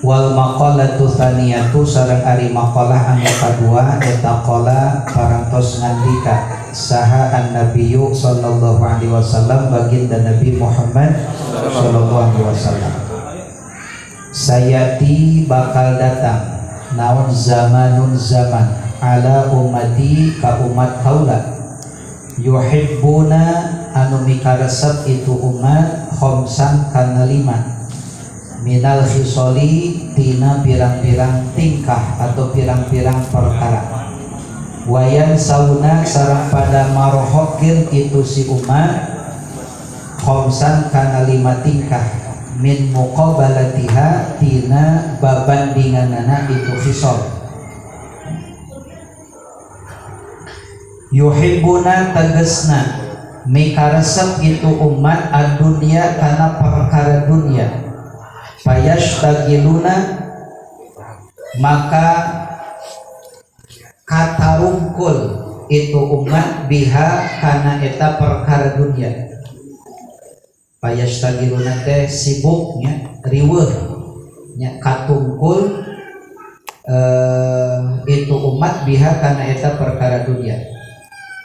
Wal maqalatu tsaniyatu sareng ari maqalah anu kadua eta qala parantos ngandika saha an-nabiyyu sallallahu alaihi wasallam baginda Nabi Muhammad sallallahu alaihi wasallam. Sayati bakal datang naon zamanun zaman ala ummati ka umat kaula yuhibbuna anu mikaresep itu umat khamsan kana lima minal khisoli tina pirang-pirang tingkah atau pirang-pirang perkara wayan sauna sareng pada marohokin itu si umat khamsan kana lima tingkah min muqabalatiha tina babandinganana itu khisol. Yuhibbuna tegesna mikaresep itu umat ad-dunya kana perkara dunia payashtagiluna maka katarungkul itu umat biha kana eta perkara dunia. Payashtagiluna teh sibuknya riweuh nya katungkul itu umat biha kana eta perkara dunia.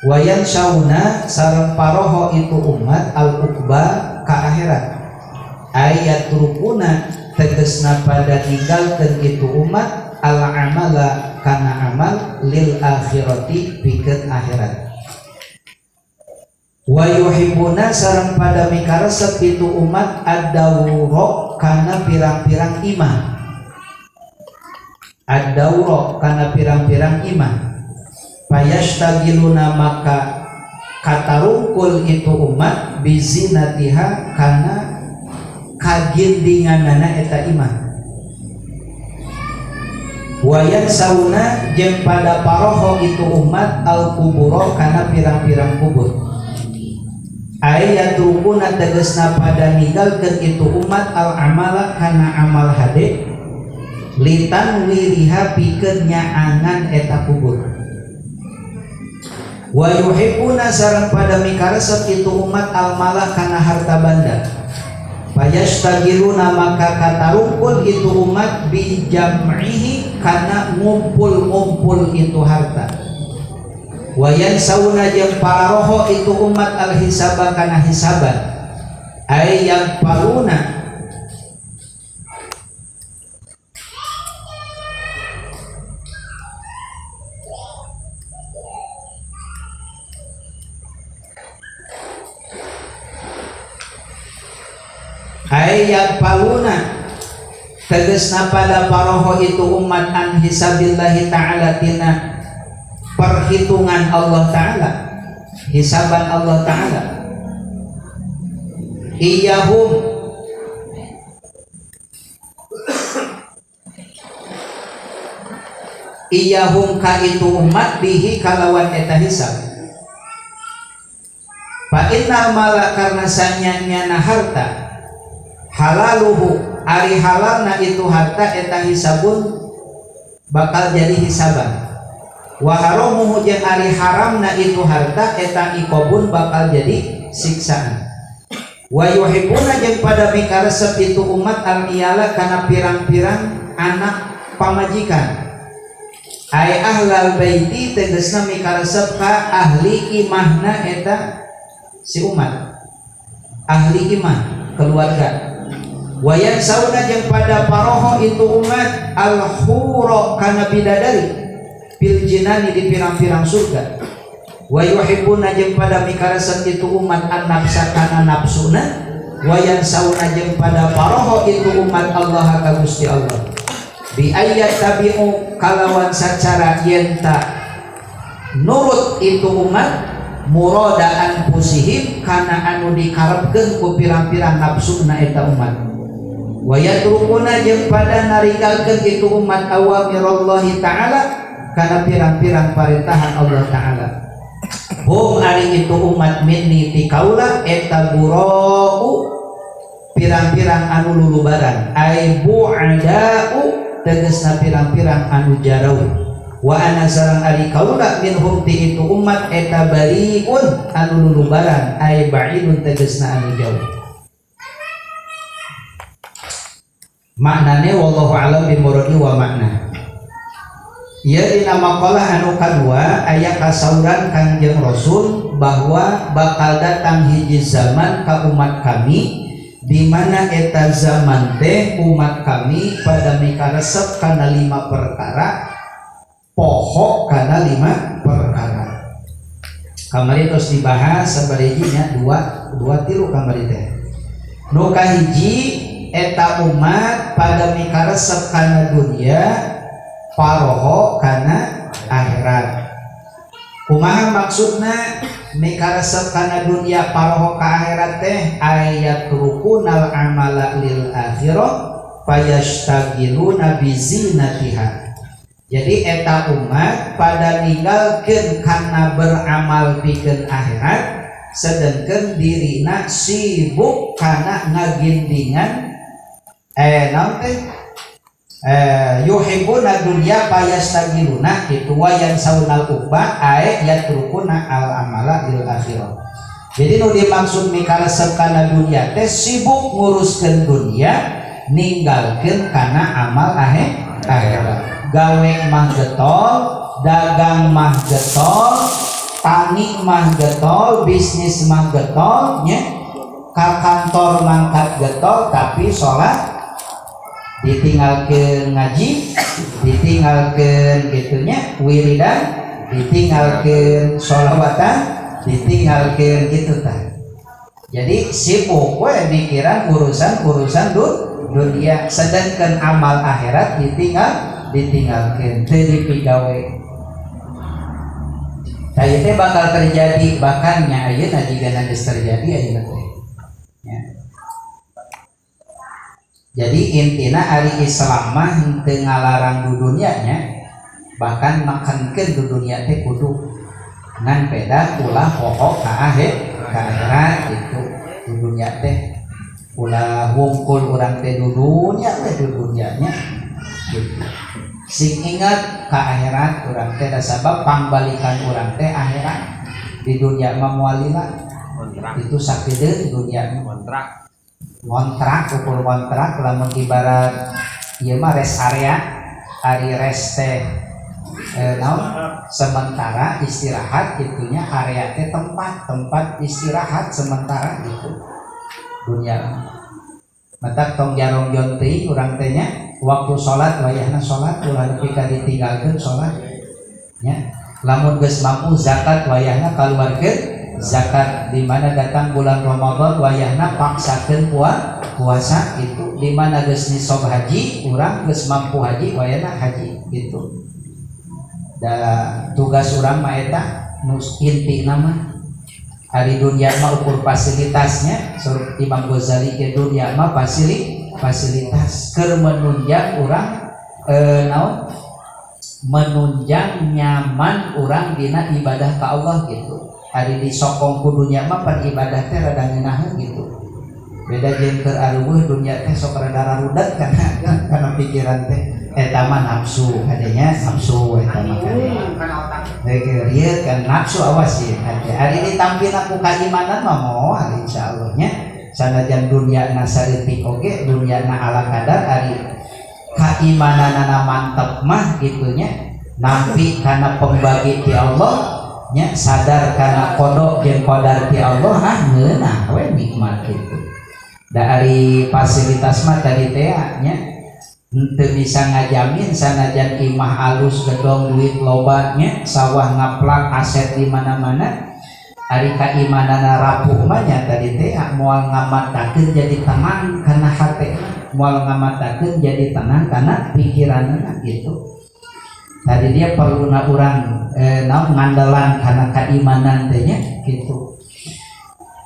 Wayan syauna sareng paroho itu umat al-uqba ka akhirat. Ayat rukuna tegesna pada tinggalkan itu umat al-amala kana amal lil akhirati pikeun akhirat. Wa yuhibbuna sareng pada mikaresep itu umat ad-dawra kana pirang-pirang imah. Ad-dawra kana pirang-pirang imah. Payashtagiluna maka katarungkul itu umat bizinatiha kana kagindinganana eta iman. Wayan sauna jeung pada paroho itu umat al kuburo kana pirang-pirang kubur. Ayat rukuna tegesna pada ninggalkeun itu umat al amala kana amal hade litan wiriha pikeun nyaangan eta kubur. Wa yuhibbuna sareng pada mikaresep itu umat al malah kana harta banda. Payashtagiluna maka katarungkul itu umat bijam'ihi kana ngumpul-ngumpul itu harta. Wayan sauna jeung pararoho itu umat al-hisaba kana hisaban. Ay yang paluna ayat paluna tegesna pada paroho itu umat an hisabillahi ta'ala tina perhitungan Allah ta'ala hisaban Allah ta'ala iyahum ka itu umat bihi kalawan eta hisab fa innal mala karna sanyanya harta halaluhu ari halalna itu harta eta hisabun bakal jadi hisaban wa haramuhu jeung ari haramna itu harta eta iqobun bakal jadi siksaan wa yuhibbuna jeung pada mikaresep itu umat al-iyala kana pirang-pirang anak pamajikan ay ahlal baiti tegesna mikaresep ka ahli imahna eta si umat ahli imah keluarga. Wayan sauna jeung pada paroho itu umat al-hura kana bidadari fil jinani di pirang-pirang surga. Wa yuhibbuna jeung pada mikaresep itu umat an-nafsa kana nafsuna. Wayan sauna jeung pada paroho itu umat Allah ka Gusti Allah. Bi ayat tabi'u kalawan sacara yen ta nurut itu umat muradaan pusihim kana anu dikarepkeun ku pirang-pirang nafsuna eta umat. Wa yatrukuna jeung pada naringgalkeun itu umat awamirallahi ta'ala kana pirang-pirang parintahan Allah ta'ala. Hum ari itu umat minni ti kaula eta burau pirang-pirang anu lulubaran ai bu'adau tegesna pirang-pirang anu jarau. Wa ana sareng ari kaula minhum ti itu umat eta bariun anu lulubaran ai ba'idun tegesna anu jauh. maknane wallahu a'lam bimuradi wa makna. Ieu dina maqalah anu kadua aya kasauran Kangjeng Rasul bahwa bakal datang hiji zaman ka umat kami di mana eta zaman teh umat kami pada mikaresep kana 5 perkara, pohok kana 5 perkara. Kamari terus dibahas sabarijinya 2 3 kamari teh. Nu kahiji eta umat pada mikaresep kana dunia, paroho kana akhirat. Kumaha maksudna mikaresep kana dunia paroho ka akhirat teh? Ayat rukunal amala lil akhirah fayashtagiluna bizinatiha. Jadi eta umat pada ninggalkeun kana beramal pikeun akhirat, sedengkeun dirina sibuk kana ngagindingan naon teh yuhibbuna dunya fayastagiluna itu wayan saunal uqba ae yatrukuna al amala lil akhirah. Jadi nu dimaksud mikaresep kana dunya teh sibuk nguruskeun dunya, ninggalkeun kana amal akhirat. Gawe mah getol, dagang mah getol, tani mah getol, bisnis mah getol nya. Ka kantor mangkat getol tapi salat ditinggalkeun, ngaji ditinggalkeun gitunya, wiridan ditinggalkeun, sholawatan ditinggalkeun gitu tah. Jadi sibuk we mikiran urusan dunia, sedangkan amal akhirat ditinggalkeun teu dipigawe. Tah teh bakal terjadi, bahkan nya ayeuna jigana geus terjadi ayeuna teh. Ya. Jadi intina ari Islam mah teu ngalarang du dunianya, bahkan makankeun du dunia teh kudu ngan peda ulah pokok ka akhirat gitu. Du dunia teh ulah wungkul urang teh du dunia teh du dunianya gitu. Sing ingat ka akhirat urang teh da sabab pangbalikan urang teh akhirat. Di dunia mah moal lila itu sakideun dunia kontrak ukur kontrak lamun ibarat ieu mah rest area ari rest teh sementara istirahat gitunya, area teh tempat istirahat sementara gitu dunia. Mata tong jarong-jong teuing urang teh nya waktu salat wayahna salat ulah nepi ka ditinggalkeun salat nya. Lamun geus mampu zakat wayahna kaluarkeun zakat, di mana datang bulan Ramadan wayahna paksakeun puasa itu, di mana geus nisab haji urang geus mampu haji wayahna haji gitu. Da tugas urang mah eta nu intina mah ari dunya mah ukur fasilitasnya surut Imam Ghazali ke dunya mah fasilitas keur menunjang urang menunjang nyaman urang dina ibadah ka Allah gitu. Hari disokong ku dunia mah pan ibadah teh rada ngeunaheun gitu. Beda jeung keur arueuh dunia teh sok rada rarudat kana pikiran teh eta mah nafsu, adanya nafsu eta mah kan. Ieu kan nafsu awas ye. Hari ditampilna ku keimanan mah moal insyaallah nya. Sanajan dunia na saeutik oge, dunia na ala kadar ari keimananana mantep mah gitunya. Nampi kana pembagi ti Allah nya, sadar karena kodok jeung qadar ti Allah ngeunah we nikmat gitu. Da ari fasilitas mah tadi teh nya teu bisa ngajamin sanajan imah alus gedong duit loba nya, sawah ngaplak aset di mana-mana. Ari keimanana rapuh mah nya tadi teh moal ngamatakeun jadi tenang kana hate, moal ngamatakeun jadi tenang kana pikiranna gitu. Tadi dia perlu na urang ngandelan karena keimanan tehnya gitu.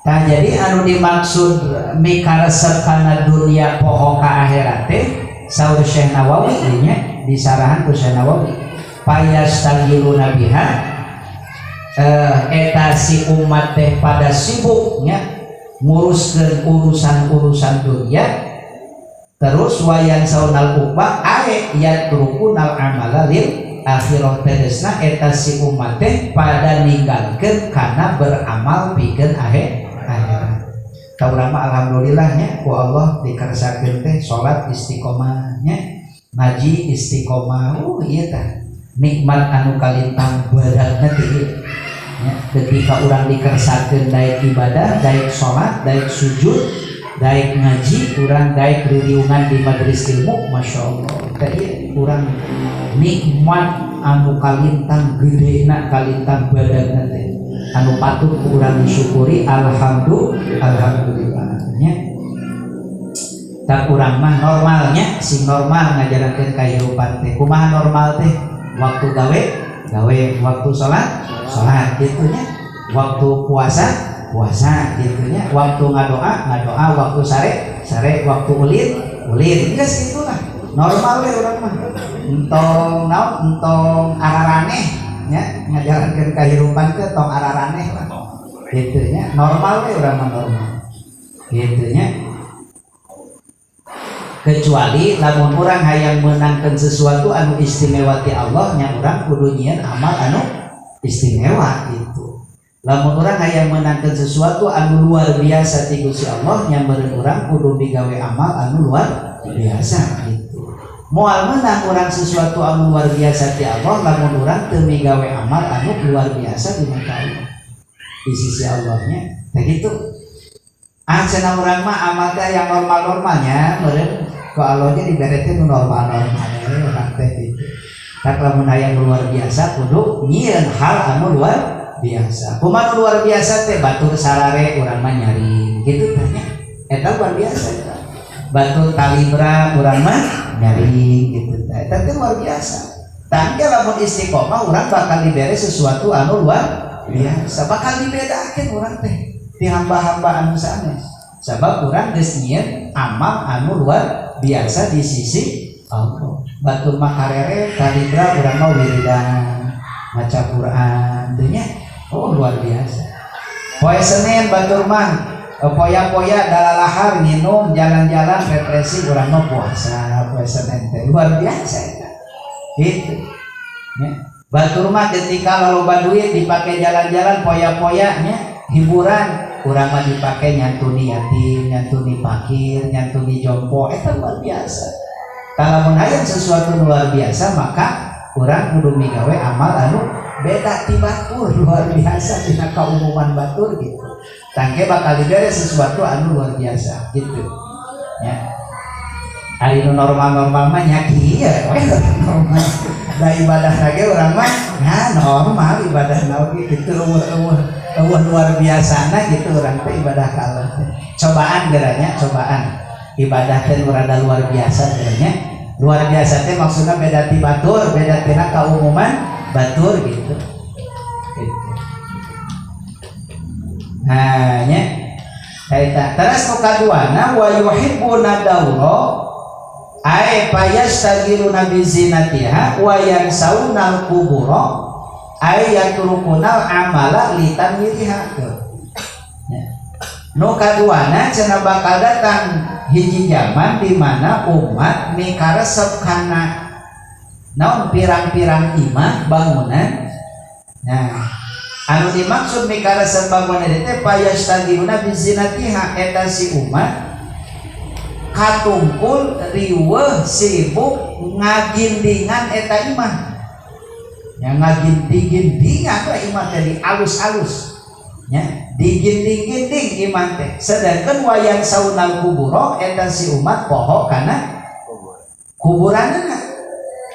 Nah jadi anu dimaksud mikaresep kana dunia poho ka akhirat teh saur Syekh Nawawi nya disarahan ku Syekh Nawawi payastagiluna biha eta si umat teh pada sibuknya nguruskeun urusan dunia, terus wayan saunal uqba ae yatrukunal amala lil akhirah tedesna eta si umat teh pada ninggalkeun kana beramal pikeun akhirat. Tahu nama alhamdulillahnya ku Allah dikersakeun teh salat istiqomahnya, ngaji istiqomah. Iya tah nikmat anu kalintang badatna teh ya, ketika orang dikersakeun daek ibadah, daek salat, daek sujud, daek ngaji, urang daek ririungan di majelis ilmu, masya Allah. Tadi urang nikmat anu kalintang gedena kalintang badatna teh anu patut urang disyukuri. Alhamdulillahnya. Tak urang mah normalnya sing normal ngajarakeun kahirupan teh. Kumaha normal teh? Waktu gawe, waktu salat, gitunya. Waktu puasa, gitunya. Waktu ngadoa, waktu sare, waktu ulin. Geus gitulah. Normal we urang mah. Entong araraneh nya ngajarankeun kahirupan teh tong araraneh lah. Gitunya. Normal we urang mah normal. Gitunya. Kecuali lamun urang hayang meunangkeun sesuatu anu istimewa ti Allah nya urang kudu nyieun amal anu istimewa gitu. Lamun urang hayang meunangkeun sesuatu anu luar biasa ti Gusti Allah nya meureun urang kudu migawe amal anu luar biasa gitu. Moal meunang urang sesuatu anu luar biasa ti Allah lamun urang teu migawe amal anu luar biasa di mata Allah. Di sisi Allahnya teh gitu. Cenah urang mah amal teh yang normal-normalnya meureun ku Allah ge diberekeun normal-normalnya urang teh gitu. Tak lamun hayang luar biasa kudu nyieun hal anu luar biasa. Kumaha luar biasa teh batur sarare urang mah nyari gitu tanya. Eta luar biasa eta. Batur talibra urang mah nyari gitu teh. Eta teh luar biasa. Tangke lamun istiqomah urang bakal dibere sesuatu anu luar biasa. Bakal dibedakeun urang teh di hamba-hamba anu sanes. Sabab urang geus nyieun amal anu luar biasa di sisi Allah. Batur mah karere talibra urang mah wiridan maca Quran teh nya. Oh luar biasa. Poe Senin batur mah poya-poya dalalahar nginum jalan-jalan represi urang mah puasa poe Senin teh luar biasa eta. Gitu. Ya. Batur mah ketika laloba duit dipake jalan-jalan poya-poya nya hiburan urang mah dipake nyantuni yatim, nyantuni fakir, nyantuni jompo. Eta luar biasa. Kalau hayang sesuatu luar biasa maka urang kudu migawe amal anu beda ti batur luar biasa dina kaumuman batur gitu. Tangke bakal dibere sesuatu anu luar biasa gitu. Ya. Ari nu normal-normal mah nya kieu we normal. Da ibadah lagi urang mah normal ibadahna oge kitu eueuh luar biasana gitu urang teh ibadah ka Allah. Cobaan geranya cobaan. Ibadah teh rada luar biasa geranya. Luar biasa teh maksudna beda ti batur, beda tina kaumuman batur gitu. Gitu. Nah nya kaita terus nu kaduana wa yuhibbuna dawra ay payastagiluna bi zinatiha wa yansauna al-qubura ay yatrukuna amala litanwiriha. Nu kaduana cenah bakal datang hiji zaman di mana umat mikaresep kana naon pirang-pirang imah bangunan. Nah, anu dimaksud mikaresep bangunan teh payastagiluna bi zinatiha eta si umat katungkul riweuh sibuk ngagindingan eta imah. Yang ngaginding-gindingan lah imah teh di alus-alus. Ya, diginding-ginding imah teh. Sedangkan wayang saunal kuburo eta si umat poho kana kuburanna.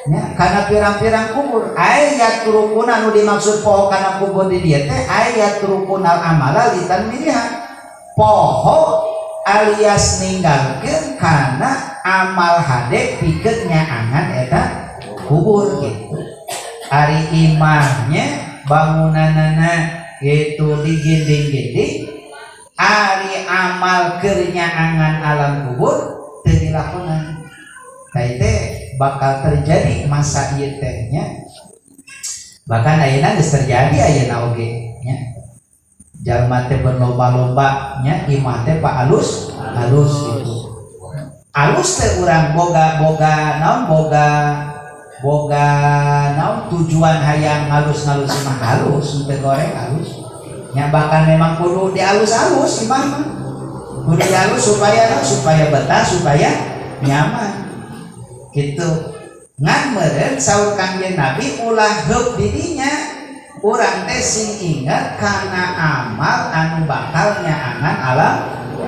Ya, kana pirang-pirang kubur. Ayat rukun anu dimaksud poho kana kubur di dieu teh ayat rukunal amala litan miliha. Poho alias ninggalkeun kana amal hade pikeun nyaangan eta kubur gitu. Ari imahnya bangunanana gitu diginding-ginding, ari amal keur nyaangan alam kubur teu dilakonan. Tah teh bakal terjadi masa ieu teh nya. Bahkan ayeuna geus terjadi ayeuna oge nya. Jalma teh berlomba-lomba nya imah teh pa alus gitu. Alus teh urang boga naon tujuan hayang halus-halus imah halus teu goreng halus. Nya bahkan memang kudu dialus-alus imah mah. kudu dihalus supaya betah, supaya nyaman gitu. Ngan meureun saur Kangjeng Nabi ulah heup di dinya urang teh sing inget kana amal anu bakal nyaangan alam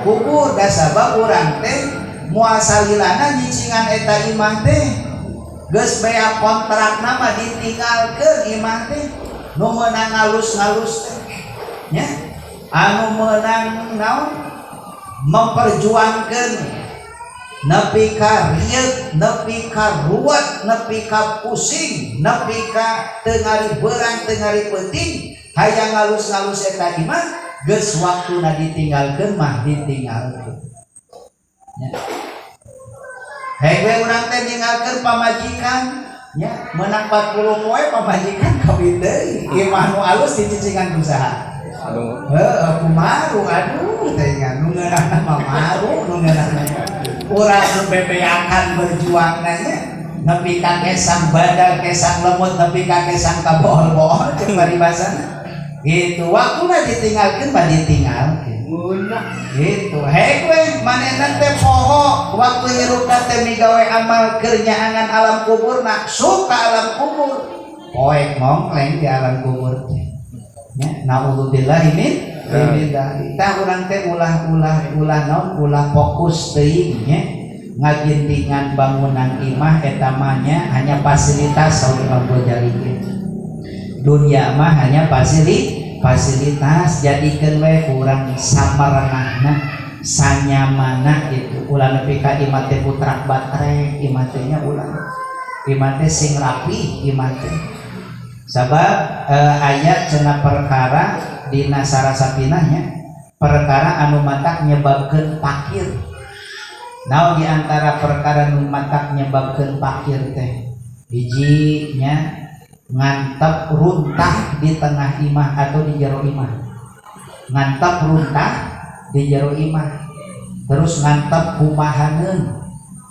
kubur. Da sabab urang teh moal salilana nyicingan eta imah teh geus bea kontrakna mah ditinggalkeun imah teh. Nu meunang ngalus-ngalus teh nya anu meunang naon memperjuangkeun nepi ka rieuh, nepi ka ruwet, nepi ka pusing, nepi ka teu ngaribeurang, teu ngaripenting hayang ngalus-ngalus eta imah geus waktuna ditinggalkeun mah ditinggalkeun nya. Hege urang teh ninggalkeun pamajikan nya meunang 40 poe pamajikan kawin deui imah nu alus dicicingan usaha. Aduh kumaru aduh teh nu ngeunana mah maru nu ngeunana urang nu bebeakan berjuang nanya nepi ka kesang badag kesang lemut nepi ka kesang kabohol-bohol ceuk paribasana gitu. Waktuna ditinggalkeun mah ditinggalkeun gitu. Hege manehna teh poho waktu hirupna teh migawe amal keur nyaangan alam kuburna suka alam kubur poek ngomleng di alam kubur teh nya. Naudzubillahi min dzalik. Tah urang teh ulah fokus teuing nya ngagindingan bangunan imah eta mah nya hanya fasilitas saur Imam Ghazali kitu. Dunia mah hanya fasilitas jadikeun we urang samarengahna sanyamana gitu. Ulah nepi ka imah teh putrak batrek imah teh nya ulah imah teh sing rapi imah teh. Sabab ayat cenah perkara dina sarasapinahnya perkara anu matak nyebabkeun pakir. Naon di antara perkara anu matak nyebabkeun pakir teh hiji nya ngantep runtah di tengah imah atau di jero imah. Ngantep runtah di jero imah. Terus ngantep kumahaneun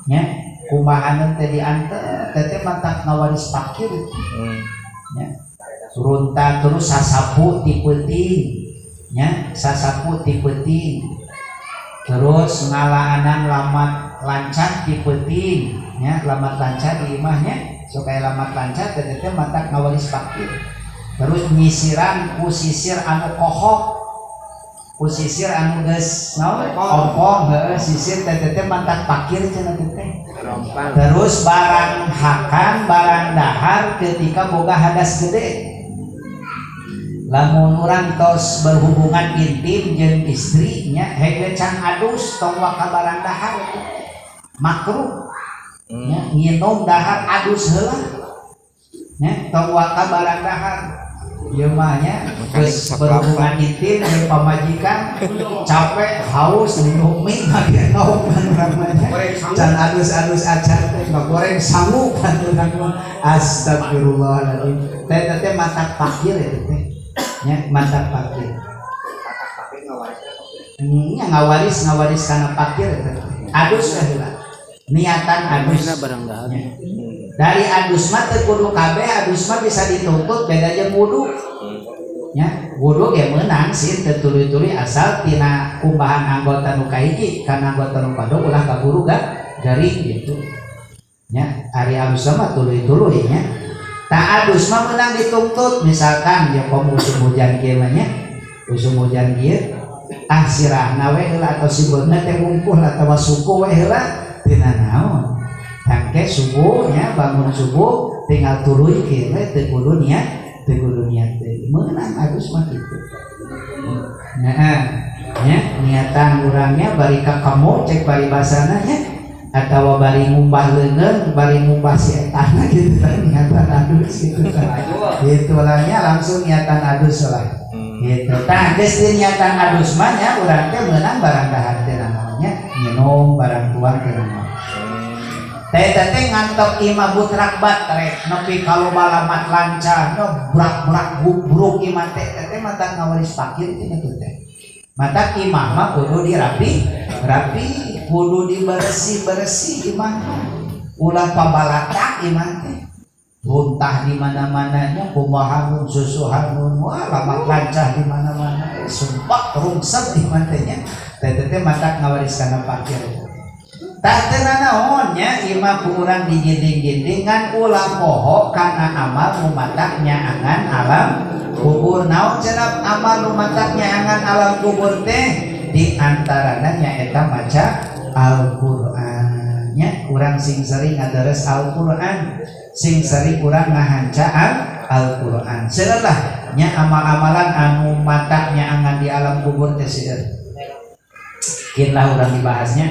nya kumahaneun teh diantep teh matak ngawaris pakir. Ya. Runtah terus sasapu ti peuting nya sasapu ti peuting terus ngalaanan lamat lancar ti peuting nya lamat lancar di imahnya supaya lamat lancar teh matak ngawaris pakir. Terus nyisiran ku sisir anu kohok ku sisir anu geus naon ompong heuh sisir teh matak pakir cenah teh. Terus barang hakan barang dahar ketika boga hadas gede. Lamun urang tos berhubungan intim jeung istrinya hege can adus tong waka barang dahar makruh nya nginum dahar adus heula nya tong waka barang dahar. Ieu mah nya geus berhubungan intim jeung pamajikan capek haus minum mie mage naon namanya can adus-adus acan teh ngagoreng sangu kan urang astagfirullahaladzim teh matak pakir eta teh nya matak pakir nya ngawaris kana pakir eta adus heula niatan adus dari adus mah teu kudu kabeh adus mah bisa dituntut beda jeung wudu nya wudu ge meunang sih teu tuluy-tuluy asal tina kumbahan anggota nu kahiji kana anggota nu kadua ulah kaburu garing gitu nya ari adus mah tuluy-tuluy nya ta adus mah meunang dituntut misalkan ya musim hujan kieu mah nya musim hujan kieu sirahna we heula atau sibeuna teh wungkul atawa suku we heula tina naon tangke subuhnya bangun subuh tinggal tuluy kieu teu kudu niat teu meunang adus mah kitu. Nah nya niatan urangnya bari ka kamu cek paribasana nya atawa bari ngumbah leungeun bari ngumbah si etana kitu niatan adus kitu kitu lah nya langsung niatan adus lah kitu. Tah geus niatan adus mah nya urang teh meunang barang dahar teh namanya minum barang tuang teh namanya teh ngantep imah butrak batrek nepi kalau balamat lancar brak buruk imah teh matak ngawaris pakir kitu teh matak imah mah kudu dirapi kudu dibersih imah ulah pabalatak imah teh runtah di mana-mananya kumaha susuhan wah lamat lancar di mana-mana sumpah rungsep di matanya teteh mata ngawariskan fakir tak tenang naonnya imah kurang diginding-gindingan ulah poho karena amal rumataknya angan alam kubur naon cenah amal rumataknya angan alam kubur teh di antaranya eta maca Al-Qur'an nya urang sing sering ngadares Al-Qur'an sing sering urang ngahancaan Al-Qur'an seulah nya amal-amalan anu mataknya angan di alam kubur teh seueur kinlah urang dibahasnya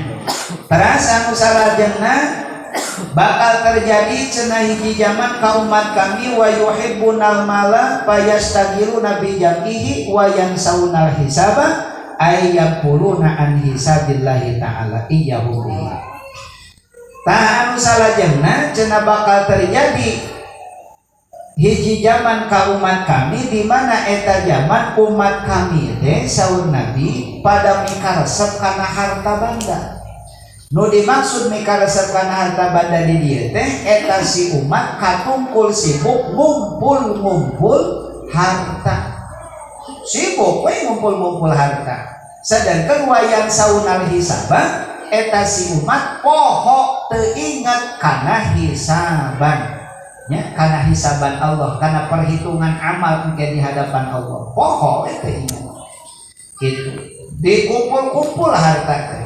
terus anu salajengna bakal terjadi cenah hiji zaman ka umat kami wa yuhibbunal mala fayastagiluna bi jamihi wa yansaunal hisaba ay yaquluna an hisabillahi ta'ala iyyahu bihi ta anu salajengna cenah bakal terjadi hiji zaman ka umat kami di mana eta zaman umat kami teh saur Nabi pada mikaresep kana harta banda. Nu dimaksud mikaresep kana harta banda di dieu teh eta si umat katungkul sibuk ngumpul harta. Sibuk we ngumpul harta. Sedangkan wayang saunal hisaba eta si umat poho teu ingat kana hisaban. Ya, karena hisaban Allah, karena perhitungan amal engke di hadapan Allah. Poho itu ingat. Gitu. Dikumpul-kumpul harta teh.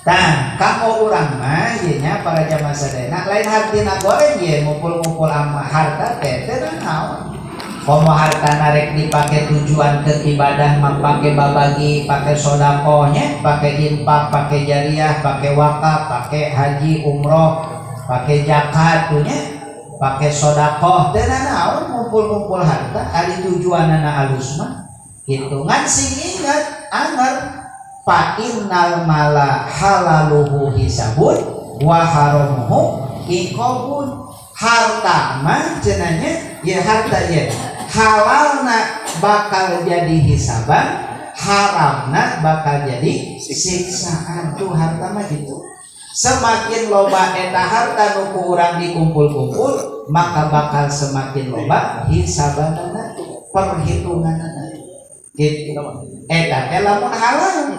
Tah, kamu urang mah ieu nya para jamaah sadayana lain hartina goreng ye ngumpul-ngumpul harta teh teh naon. Komo harta narek dipake tujuan ke ibadah mah pake babagi, pake sedekah nya, pake infak, pake jariah, pake wakaf, pake haji, umroh, pake zakat nya. Pakai sedekah teh naon ngumpul-ngumpul harta ari tujuanana alus mah kitu ngan sing ingat anger fa innal mala halaluhu hisabun wa haramuhu iqabun harta mah cenanya ya harta ya halalna bakal jadi hisaban haramna bakal jadi siksaan tuh harta mah gitu. Semakin loba eta harta nu ku urang dikumpul-kumpul maka bakal semakin loba hisabanana perhitunganana gitu eta teh lamun halal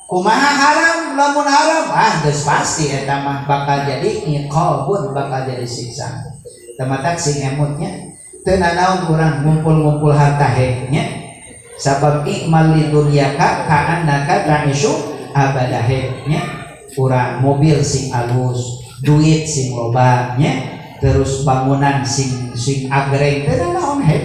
kumaha haram lamun haram geus pasti eta mah bakal jadi iqabun bakal jadi siksa tematak sing emutnya teu nanaon urang ngumpul-ngumpul harta nya sabab ikmal lidunyaka ka annaka ta'ishu abadahe nya kurang mobil sing alus duit sing loba nya terus bangunan sing agreng teh naon he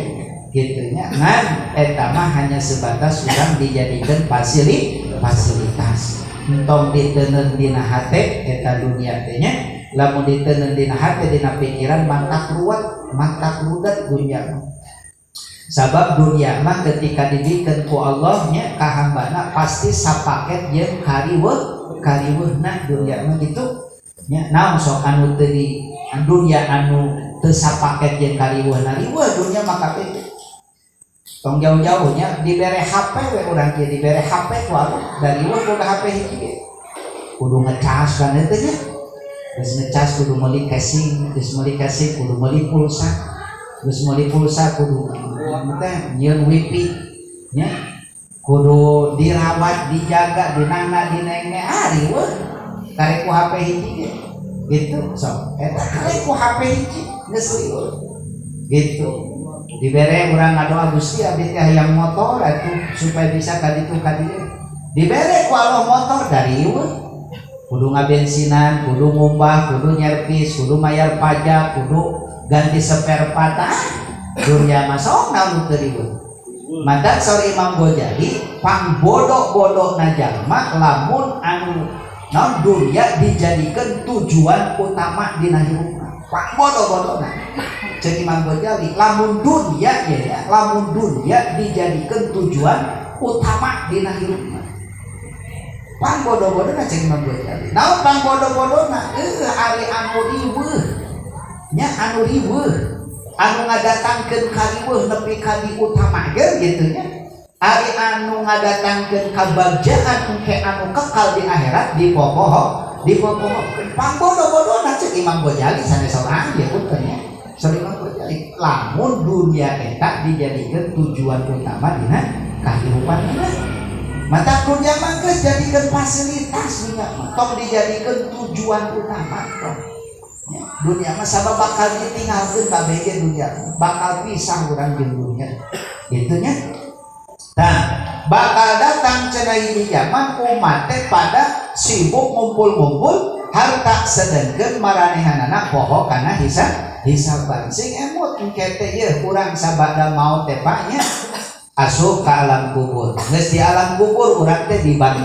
kitu nya ngan eta mah hanya sebatas urang dijadikeun fasilitas entong diteuneun dina hate eta dunia teh nya lamun diteuneun dina hate dina pikiran mantak rudet dunia mah sabab dunia mah ketika dibikeun ku Allah nya ka hambana pasti sapaket jeung kariweuhna dunia mah gitu nya naon sok anu teu di dunia anu teu sapaket jeung kariweuhna riweuh dunia mah kabeh tong jauh-jauh nya dibere HP we urang kieu dibere HP ku Allah dari riweuh boga HP hiji kudu ngecas kan teh nya geus ngecas kudu meuli casing geus meuli casing kudu meuli pulsa geus meuli pulsa kudu teh nyieun wifi nya kudu dirawat, dijaga, dinangna, dinenge, riweuh. Karek ku HP hiji gitu. So, eta karek ku HP hiji geus riweuh. Gitu. Dibere urang ngadoa Gusti abdi teh hayang motor atuh supaya bisa ka ditu ka dieu. Dibere ku Allah motor dari riweuh. Kudu ngabensinan, kudu ngumbah, kudu nyervis, kudu mayar pajak, kudu ganti spare part. Dunia mah sok naon teu riweuh. Maka sorry Imam Ghazali pang bodoh-bodohna jalma lamun anu naon dunia dijadikan tujuan utama dina hirupna pang bodoh-bodohna cek Imam Ghazali lamun dunia ya lamun dunia dijadikan tujuan utama dina hirupna pang bodoh-bodohna cek Imam Ghazali naon pang bodoh-bodohna ari anu riweuh nya anu riweuh anu ngadatangkeun kariweuh nepi ka di utama ge gitu nya ari anu ngadatangkeun kabagjaan engke anu kekal di akhirat dipopoho pangbodoh-bodohna cek Imam Ghazali sanes sorang ieu punten nya sorry Imam Ghazali lamun dunia eta dijadikeun tujuan utama dina kehidupan mana mata dunia mah geus jadikan fasilitas dunia mah tong dijadikan tujuan utama tong ya, dunia mah sabab bakal ditinggalkeun kabeh dunia bakal pisah urang jeung dunia itunya. Nah bakal datang cenah hiji zaman umat teh pada sibuk ngumpul-ngumpul harta sedengkeun maranehanana poho kana hisaban sing emut engke teh ye urang sabada maot teh nya asup ka alam kubur geus di alam kubur urang teh dibagi